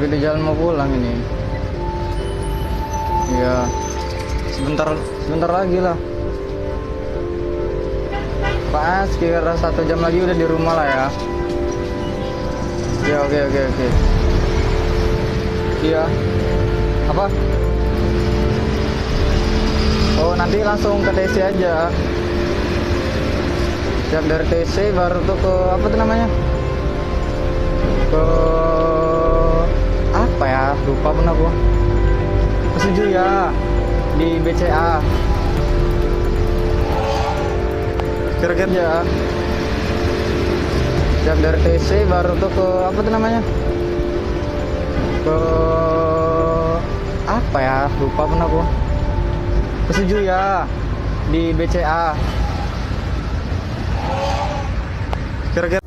di jalan mau pulang ini. Iya. Sebentar lagi lah. Pas kira 1 jam lagi udah di rumah lah ya. Iya, oke. Iya. Apa? Oh, nanti langsung ke TC aja. Siap dari TC baru tuh ke apa tuh namanya? Ke apa ya? Lupa pun aku. Ke ya di BCA. Kira-kira ya. Siap dari TC baru tuh ke apa tuh namanya? Ke apa ya? Lupa pun aku. Ke ya di BCA. Kira-kira